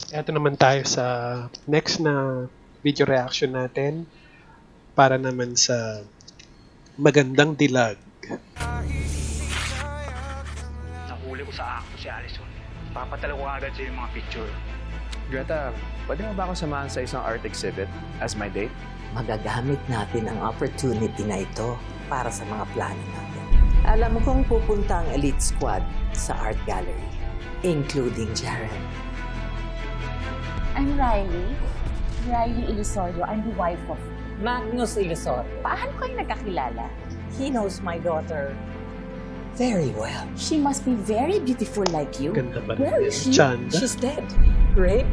Eto naman tayo sa next na video reaction natin para naman sa Magandang Dilag. Nahuli ko sa acto si Allison. Papatala ko agad sa yung mga picture. Greta, pwede mo ba ako samahan sa isang art exhibit as my date? Magagamit natin ang opportunity na ito para sa mga plano natin. Alam mo kung pupunta ang elite squad sa art gallery, including Jared. I'm Riley. Riley Ilusorio. I'm the wife of... Magnus Ilusorio. Paano kayo nagkakilala? He knows my daughter very well. She must be very beautiful like you. Ganda ba Where na is yan? she? Chanda. She's dead, raped,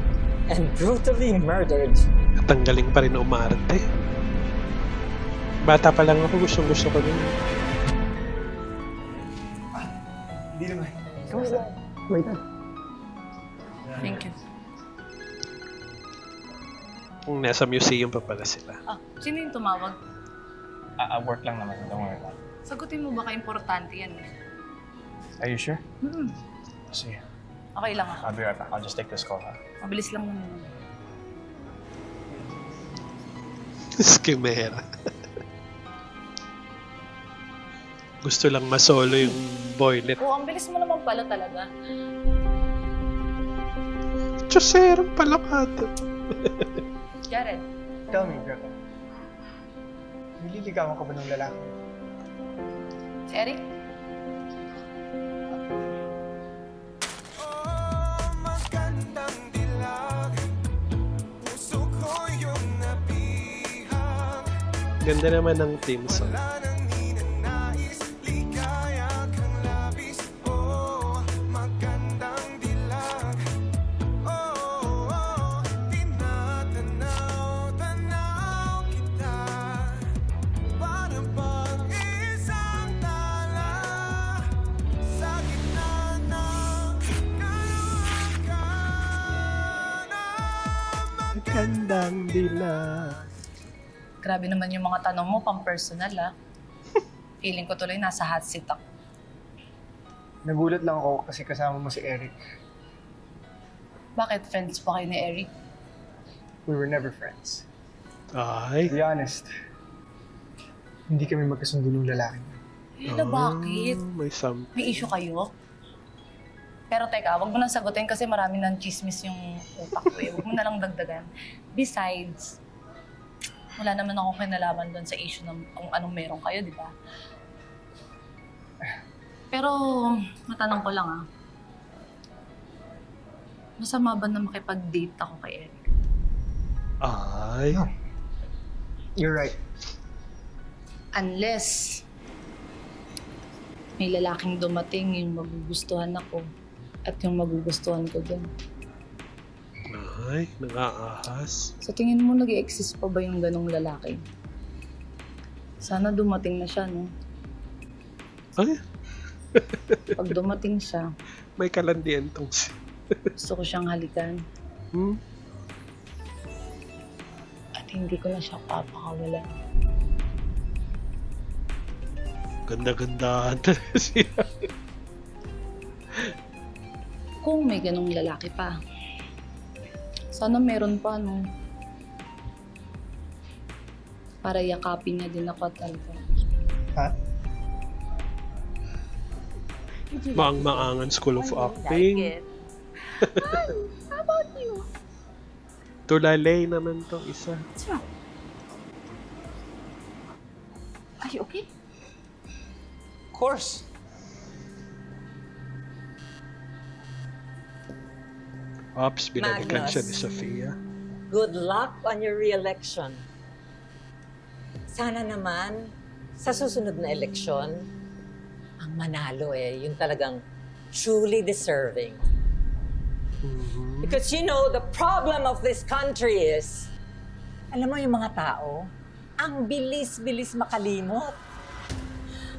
and brutally murdered. At ang galing pa rin na umarte. Bata pa lang ako, gustong-gusto ko nun. Hindi naman. Thank you. Kung nasa museum pa pala sila. Ah, sino yung tumawag? Work lang naman. Don't worry about it. Sagutin mo baka importante yan. Are you sure? Hmm. Sige. Okay lang ako. I'll be right back. I'll just take this call, ha? Mabilis lang naman. Skimera. Gusto lang masolo yung boylet. Oo, ang bilis mo naman pala talaga. Choserang palakad. Jared, Tell me, Greta. Nililigawan ka ba ng lalaki? si Eric? Ganda naman ng theme song. Magandang Dilag. Grabe naman yung mga tanong mo, pang-personal ah. Feeling ko tuloy nasa hot seat ako. Nagulat lang ako kasi kasama mo si Eric. Bakit friends pa kayo ni Eric? We were never friends. Ay. To be honest, hindi kami magkasundo ng lalaki. Eh, na bakit? May something. May issue kayo? Pero teka, wag mo nang sagutin kasi marami nang chismis yung utak ko eh. Wag mo na lang dagdagan. Besides, wala naman akong kinalaman doon sa issue ng kung anong meron kayo, di ba? Pero, matanong ko lang ah. Masama ba na makipag-date ako kay Eric? Ay. You're right. Unless may lalaking dumating yung magugustuhan ako at yung magugustuhan ko din. Ay, nang-aahas. Sa tingin mo, nag-i-exist pa ba yung ganong lalaki? Sana dumating na siya, no? Ay, Pag dumating siya, may kalandian tong si... gusto ko siyang halikan Hmm? at hindi ko na siya papakawalan. Ganda-ganda talaga siya. Kung may ganong lalaki pa, sana meron pa, no? Para yakapin niya din ako talaga. Ha? Maang-maangan School of Acting. How about you? Tulalay naman to isa. What's wrong? Are you okay? Of course. Ops, binalikan Magnus. siya ni Sofia. Good luck on your re-election. Sana naman, sa susunod na eleksyon, ang manalo yung talagang truly deserving. Mhm. Because you know, the problem of this country is, alam mo yung mga tao, ang bilis-bilis makalimot.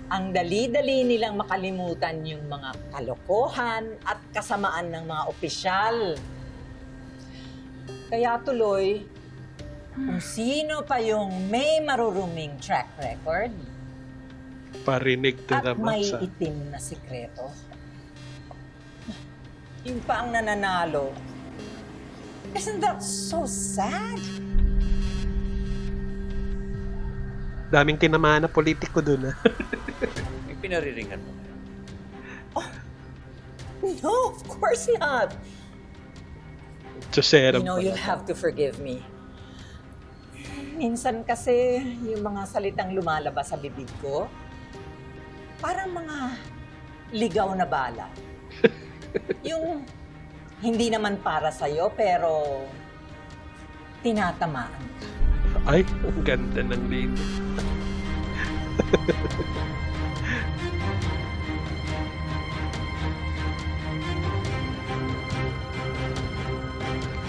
Ang dali-dali nilang makalimutan yung mga kalokohan at kasamaan ng mga opisyal. Kaya tuloy, kung sino pa yung may maruruming track record Parinig to at naman may sa... itim na sikreto, yung pa ang nananalo Isn't that so sad? Daming tinamaan na politiko dun, ah. May pinariringan mo. No, of course not. Chosera You know, you'll have to forgive me. Minsan kasi yung mga salitang lumalabas sa bibig ko, parang mga ligaw na bala. Yung hindi naman para sa'yo, pero tinatamaan. Ay, ang ganda ng lady.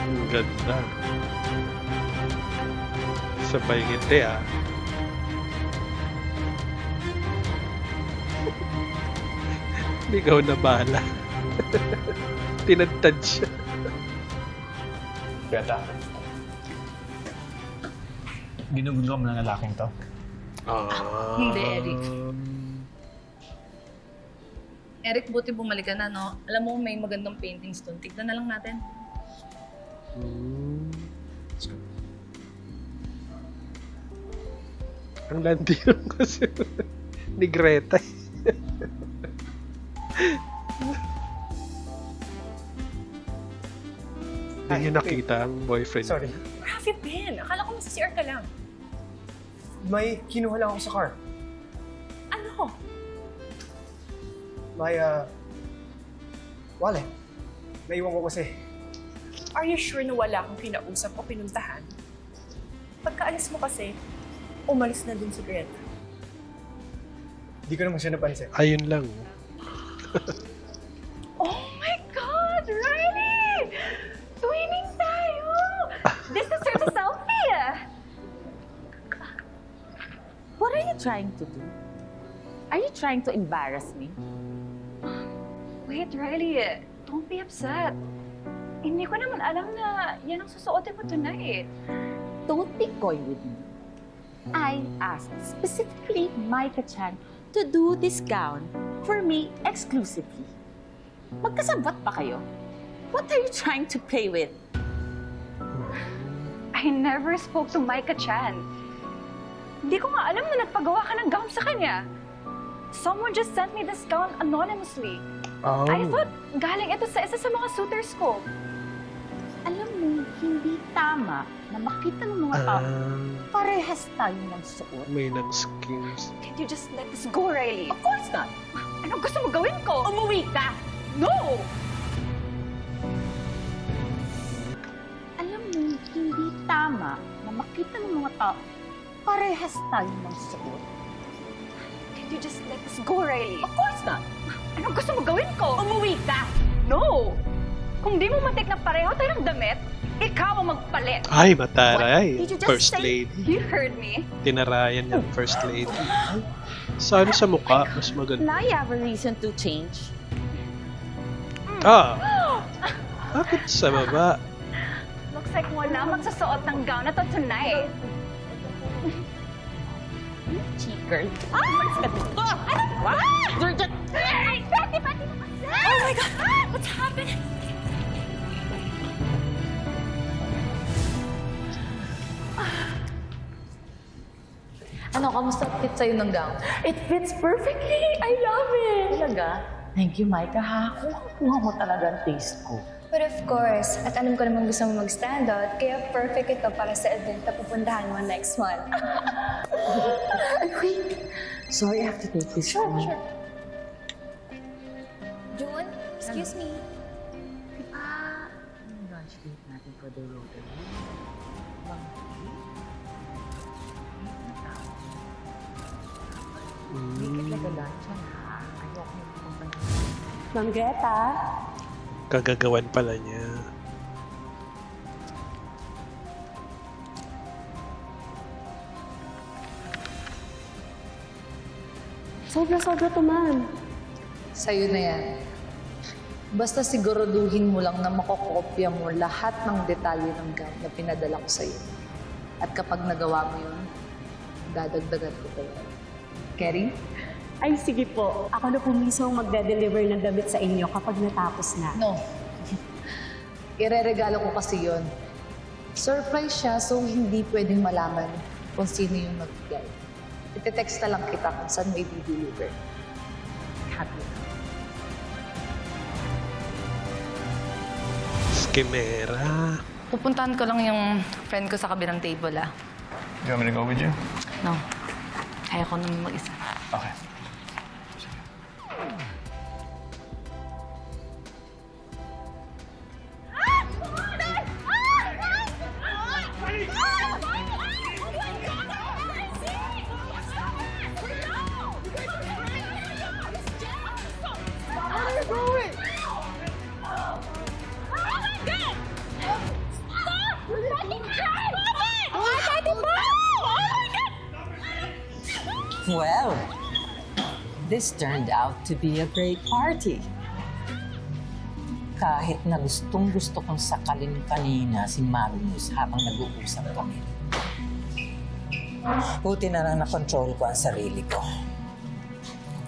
Ang ganda. Sabay ngiti, ah. Ligaw na bala. Tinadtad siya. Beta. Ginugulo mo ng lalaking to. Ah. Hindi, Eric. Eric, buti bumalik ka na, no? Alam mo, may magandang paintings doon. Tignan na lang natin. Hmm. Ang landi lang kasi ni Greta. Hindi niya nakita ang boyfriend. Sorry. Where have you been? Akala ko nasa-CR ka lang. May kinuha lang ako sa car. Ano? May, wallet. Naiwan ko kasi. Are you sure na wala kang kinausap o pinuntahan? Pagkaalis mo kasi, umalis na dun si Greta. Hindi ko naman siya napansin. Ayun lang. Oh my God! Riley! Twinning tayo! This deserves a selfie! What are you trying to do? Are you trying to embarrass me? Wait, Riley, don't be upset. Hindi ko naman alam na yan ang susuotin mo tonight. Don't be coy with me. I asked specifically Micah Chan to do this gown for me exclusively. Magkasabot pa kayo? What are you trying to play with? I never spoke to Micah Chan. Hindi ko nga alam na nagpagawa ka ng gown sa kanya. Someone just sent me this gown anonymously. Oh. I thought galing ito sa isa sa mga suitors ko. Alam mo, hindi tama na makita ng mga tao Ah, parehas tayo ng suot. may ng schemes. Can't you just let this go, Riley? Of course not. Anong gusto mo gawin ko? Umuwi ka! No! Alam mo, hindi tama na makita ng mga tao parehas tayo ng suot. Can't you just let this go, Riley? Of course not. Anong gusto mo gawin ko? Umuwi ka! No! Kung di mo matik na pareho tayo ng damit, ikaw ang magpalit. Ay, mataray. Did you just First say- lady. You heard me. Tinarayan niya ang first lady. Sana sa mukha, mas maganda. Now you have a reason to change. Ah! Bakit sa baba? Looks like wala magsusuot ng gown na to tonight. Cheat girl. Umalis ka dito! What? You're just... Ay, Betty, Betty, oh my God! What's happening? Ano, kamusta fit sa'yo ng gown? It fits perfectly! I love it! Talaga? Thank you, Micah, ha? Kuha mo talaga ang taste ko. But of course, at alam ko naman gusto mo mag-stand out, kaya perfect ito para sa event na pupuntahan mo next month. Wait! Sorry, I have to take this. Sure. June, excuse me. Yung lunch date natin for the Rotary. Make it like a luncheon, ha? Ayoko yung pupunta. Ma'am Greta? Kagagawan pala niya. Sobra-sobra to, ma'am. Sa'yo na yan. Basta siguraduhin mo lang na makokopya mo lahat ng detalye ng gown na pinadala ko sa'yo. At kapag nagawa mo yun, dadagdagan ko pa yun. Kerry? Ay, sige po. Ako na po mismo magde-deliver ng damit sa inyo kapag natapos na. No. Ireregalo ko kasi yon. Surprise siya, so hindi pwedeng malaman kung sino yung nagbigay. Ite-text na lang kita kung saan may di-deliver. Happy na. Skimera. Pupuntahan ko lang yung friend ko sa kabilang table, ah. You want me to go with you? No. Kaya ko naman mag-isa. Okay. Well, this turned out to be a great party. Kahit na gustong-gusto kong sakalin kanina si Magnus habang nag-uusap kami. Buti na lang na-control ko ang sarili ko.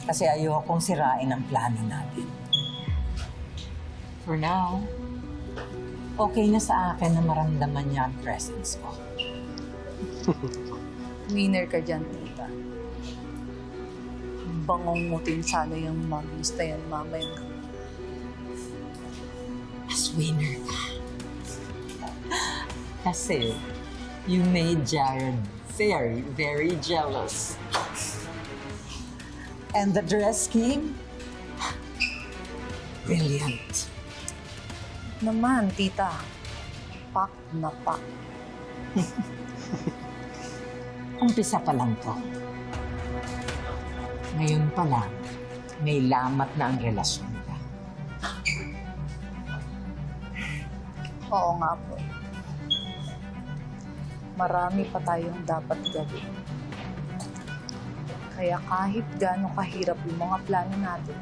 Kasi ayokong sirain ang plano natin. For now, okay na sa akin na maramdaman niya ang presence ko. Winner ka dyan, tita. Bangungutin sana yung Magnus na yan mamaya. Mas winner ka. Kasi, you made Jared very, very jealous. And the dress scheme? Brilliant. Naman, tita. Pak na pak. Umpisa pa lang to. Ngayon pa lang, may lamat na ang relasyon nila. Oo nga po. Marami pa tayong dapat gawin. Kaya kahit gaano kahirap yung mga plano natin,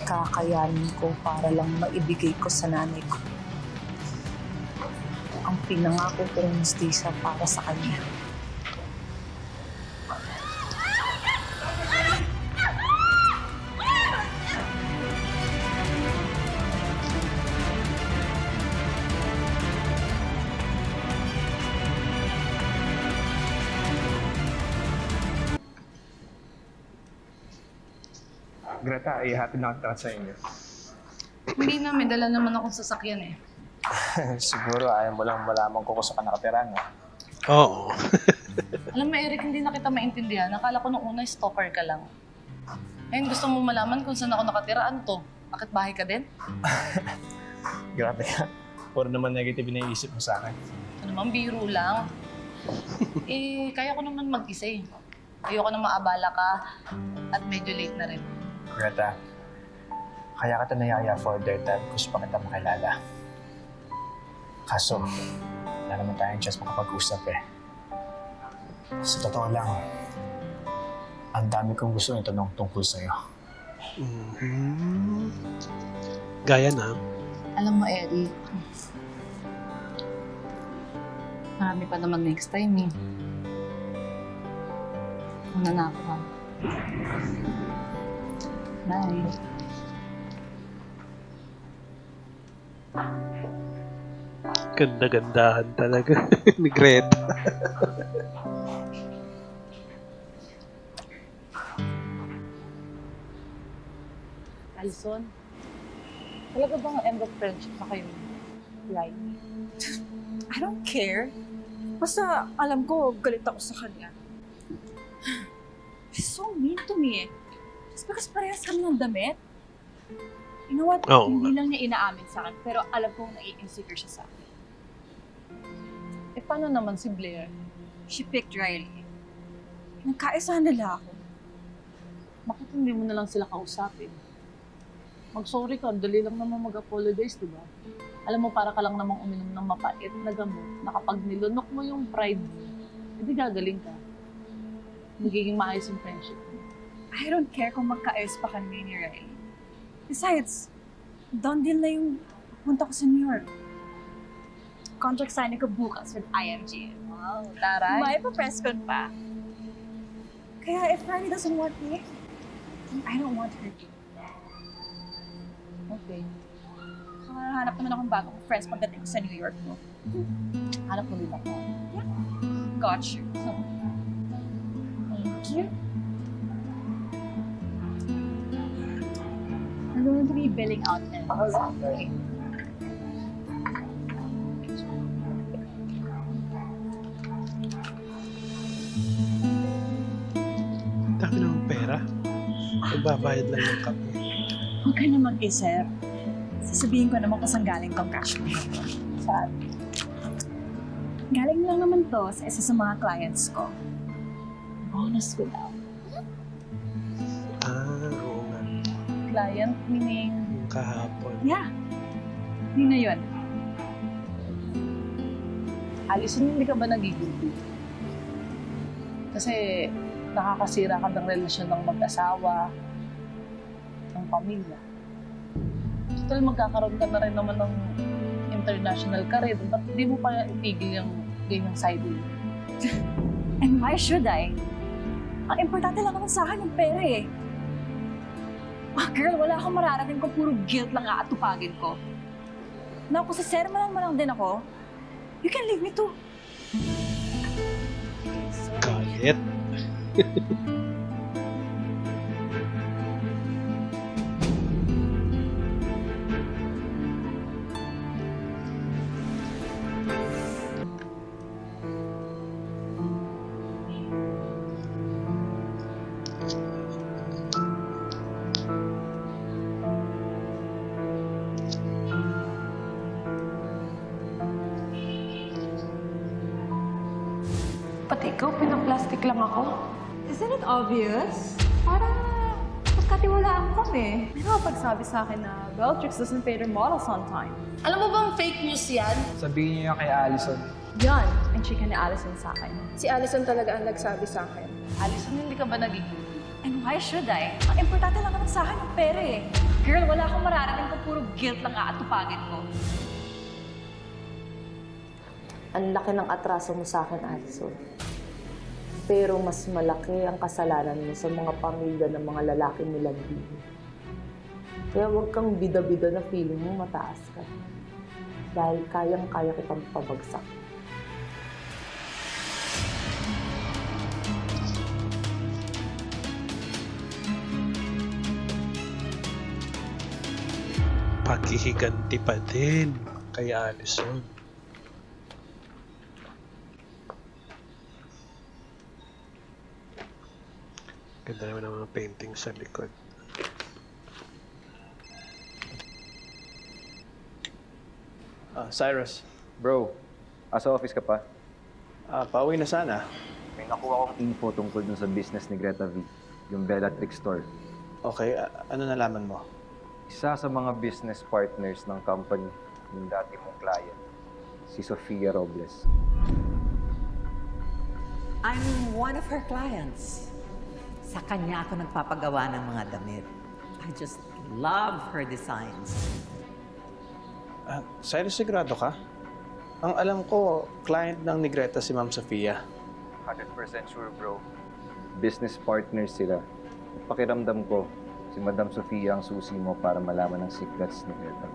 kakayanin ko para lang maibigay ko sa nanay ko ang pinangako kong hustisya para sa kanya. Greta, ihatid na kita sa inyo. Hindi na, may dala naman akong sasakyan eh. Siguro ayaw mo lang malaman ko kung saan ka nakatira, no? Oo. Alam mo, Eric, hindi na kita maintindihan. Nakala ko nung una, stalker ka lang. Ngayon gusto mo malaman kung saan ako nakatira. Ano to? Bakit bahay ka din? Grabe ka. Puro naman negative na iisip mo sa akin. Ito naman, biro lang. Kaya ko naman mag-isa eh. Ayoko na maabala ka at medyo late na rin. Greta, kaya kita nayaya for their time gusto pa kita makilala. Kaso, wala naman tayong chance makapag-usap eh. Sa totoo lang, ang dami kong gusto itanong tungkol sa'yo. Mhm. Gaya na. Alam mo, Eric, marami pa naman next time eh. Una na ako ha. Bye. Ganda-gandahan talaga ni Greta. Alison, talaga bang end of friendship na kayo? Right? I don't care. Basta alam ko, galit ako sa kanya. He's so mean to me eh. Just because parehas kami ng damit. You know what? Oo. Hindi lang niya inaamin sa akin, pero alam kong nai-insecure siya sa akin. Eh, paano naman si Blair? She picked Riley. Nagkaisahan nila ako. Bakit hindi mo na lang sila kausapin? Mag-sorry ka, dali lang naman mag-apologize, di ba? Alam mo, para ka lang namang uminom ng mapait na gamot na kapag nilunok mo yung pride mo, hindi gagaling ka. Magiging maayos yung friendship mo. I don't care kung magkaayos pa kami ni Riley. Besides, done deal na yung punta ko sa New York. Contract signing ko bukas with IMG. Wow, taray. May pa-press con pa. Kaya if Riley doesn't want me, I don't want her to. Okay. Tsaka hanap naman akong bagong friends pagdating ko sa New York, no? Hanap mo din ako. Got you. Thank you. I'm going to be billing out then. Okay. Dami naman pera. Magbabayad lang ng kape. Huwag ka na mag-isip. Sasabihin ko naman kung saan galing tong cash mo. Saan? Galing lang naman to sa isa sa mga clients ko. Bonus ko daw. Oo nga. Client, meaning... Yung kahapon. Yeah. Yun na yun. Alison, hindi ka ba nagigilty? Kasi nakakasira ka ng relasyon ng mag-asawa, ng pamilya. Total, magkakaroon ka na rin naman ng international career. Ba't hindi mo pa itigil yung ganyang side mo? And why should I? Ang importante lang naman sa akin yung pera eh. Girl, wala akong mararating kung puro guilt lang aatupagin ko. Na kung sa sermon mo lang din ako, you can leave me too. Galit. Pati ikaw, pinaplastic lang ako. Isn't it obvious? Para magkatiwalaan kami. May pagsabi sa akin na Bellatrix doesn't pay their models on time. Alam mo bang fake news yan? Sabihin niyo yan kay Allison. Yan, ang chika ni Allison sa akin. Si Allison talaga ang nagsabi sa akin. Alison, hindi ka ba nagigilty? And why should I? Ang importante lang naman sa akin yung pera eh. Girl, wala akong mararating kung puro guilt lang aatupagin ko. Ang laki ng atraso mo sa akin, Alison. Pero mas malaki ang kasalanan mo sa mga pamilya ng mga lalaki nilang bibi. Kaya huwag kang bida-bida na feeling mo mataas ka. Dahil kayang-kaya kitang pabagsak. Paghihiganti pa din kay Allison. Ganda naman ang mga painting sa likod. Cyrus, Bro, asa office ka pa? pauwi na sana. May nakuha akong info tungkol dun sa business ni Greta V, yung Bellatrix store. Okay, ano nalaman mo? Isa sa mga business partners ng company, yung dati mong client, si Sofia Robles. I'm one of her clients. Sa kanya ako nagpapagawa ng mga damit. I just love her designs. Cyrus, sigurado ka? Ang alam ko, client ng ni Greta si Ma'am Sofia. 100% sure, bro. Business partners sila. Pakiramdam ko, si Madam Sofia ang susi mo para malaman ang secrets ni Greta.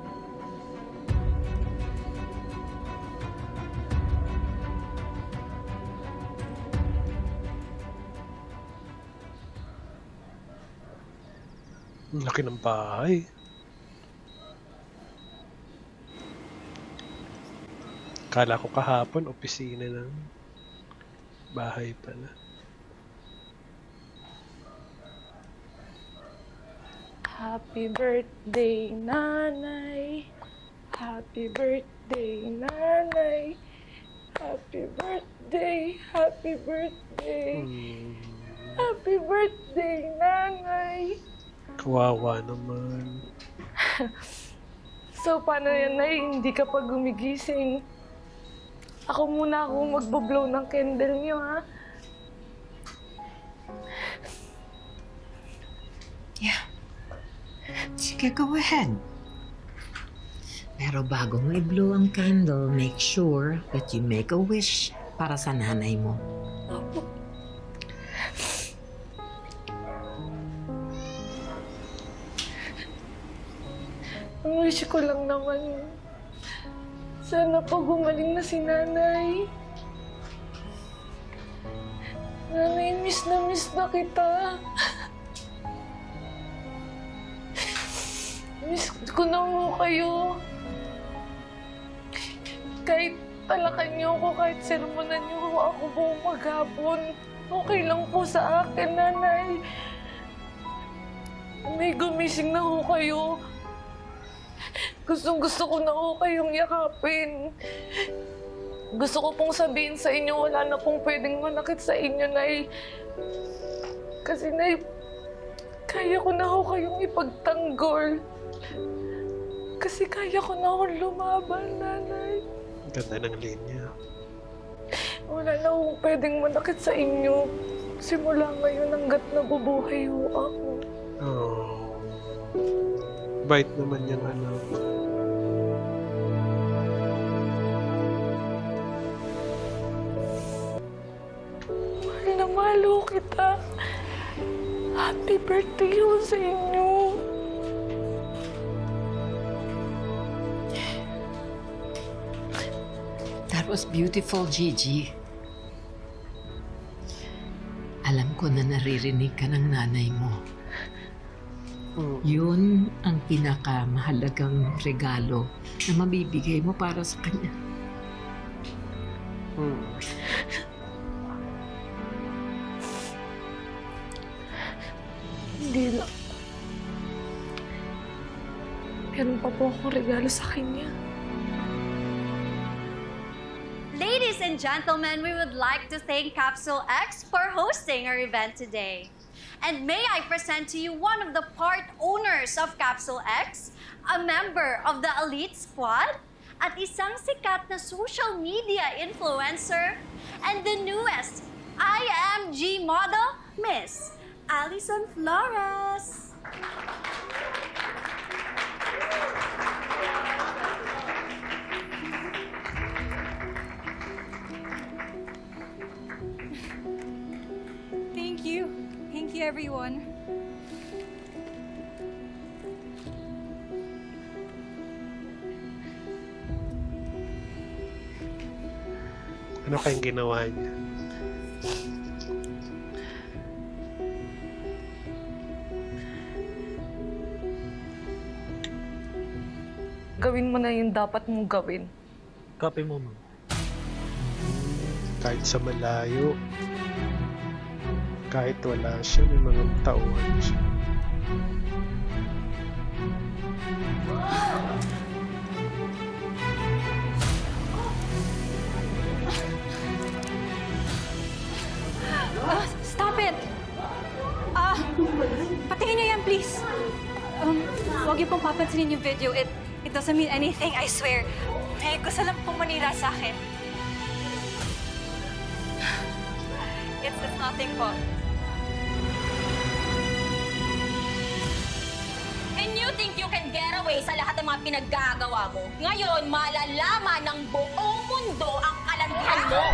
Ang laki ng bahay. Kala ko kahapon, opisina ng bahay pala. Happy birthday, nanay. Happy birthday, nanay. Happy birthday, happy birthday. Happy birthday, nanay. Kawawa naman. So, paano yan, Nay? Hindi ka pa gumigising. Ako muna ako magbo-blow ng candle niyo, ha? Yeah. Sige, go ahead. Pero bago mo i-blow ang candle, make sure that you make a wish para sa nanay mo. Ang wish ko lang naman, sana po gumaling na si nanay. Nanay, miss na kita. Miss ko na mo kayo. Kahit talakan niyo ako, kahit sermonan niyo ako buong maghapon, okay lang po sa akin, nanay. May gumising na ho kayo. Gusto ko na ho kayong yakapin. Gusto ko pong sabihin sa inyo, wala na pong pwedeng manakit sa inyo, Nay. Kasi, Nay, kaya ko na ho kayong ipagtanggol. Kasi kaya ko na ho lumaban, Nanay. Ganda ng linya. Wala na ho pwedeng manakit sa inyo. Simula ngayon hanggat nabubuhay ho ako. Oh. Bait naman yung anak. Mahal na mahal ho kita. Happy birthday ho sa inyo. That was beautiful, Gigi. Alam ko na naririnig ka ng nanay mo. Yun ang pinakamahalagang regalo na mabibigay mo para sa kanya. Hindi lang. Meron pa po akong regalo sa kanya. Ladies and gentlemen, we would like to thank Capsule X for hosting our event today. And may I present to you one of the part owners of Capsule X, a member of the Elite Squad, at isang sikat na social media influencer, and the newest IMG model, Miss Alison Flores. Thank you. Thank you, everyone. Ano kayang ginawa niya? Gawin mo na yung dapat mong gawin. Copy mo, ma'am. Kahit sa malayo, kahit wala siya, may mga tauhan siya. Stop it! Patingin niyo yan, please. Huwag niyo pong papansinin yung video. It doesn't mean anything, I swear. May gusto lang pong manira sa akin. It's nothing po. And you think you can get away sa lahat ng mga pinaggagawa mo? Ngayon, malalaman ng buong mundo ang kalandian mo!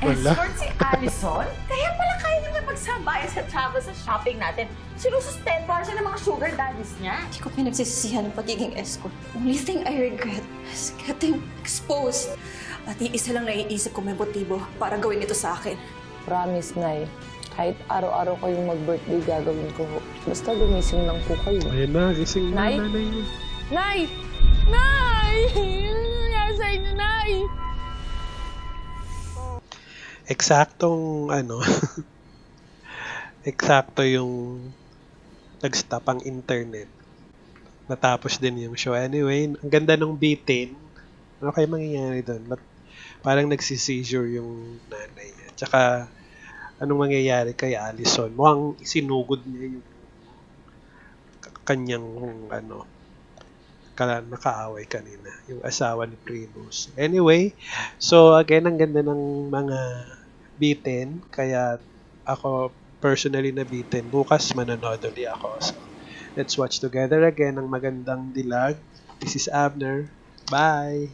Escort si Allison? Kaya pala kaya niya pagsabayan sa travel sa shopping natin. Sinusustentahan siya ng mga sugar daddies niya. Hindi ko pinagsisisihan ng pagiging escort. Only thing I regret is getting exposed. At iisa lang naiisip ko may motibo para gawin ito sa akin. Promise, Nay. Kahit araw-araw kayong mag-birthday, gagawin ko. Basta gumising lang po kayo. Ayun na, gising na Nay? nanay niya. Nay! Nay! Ano nangyari sa inyo, Nay? Eksaktong eksakto yung nag-stop ang internet. Natapos din yung show. Anyway, ang ganda ng bitin. Ano kayo mangyayari doon? Parang nagsi-seizure yung nanay niya. Tsaka, anong mangyayari kay Allison? Mukhang sinugod niya yung kanyang nakaaway kanina, yung asawa ni Primus. Anyway, so again, ang ganda ng mga bitin, kaya ako personally nabitin. Bukas manonood ulit ako. So, let's watch together again ang magandang dilag. This is Abner. Bye!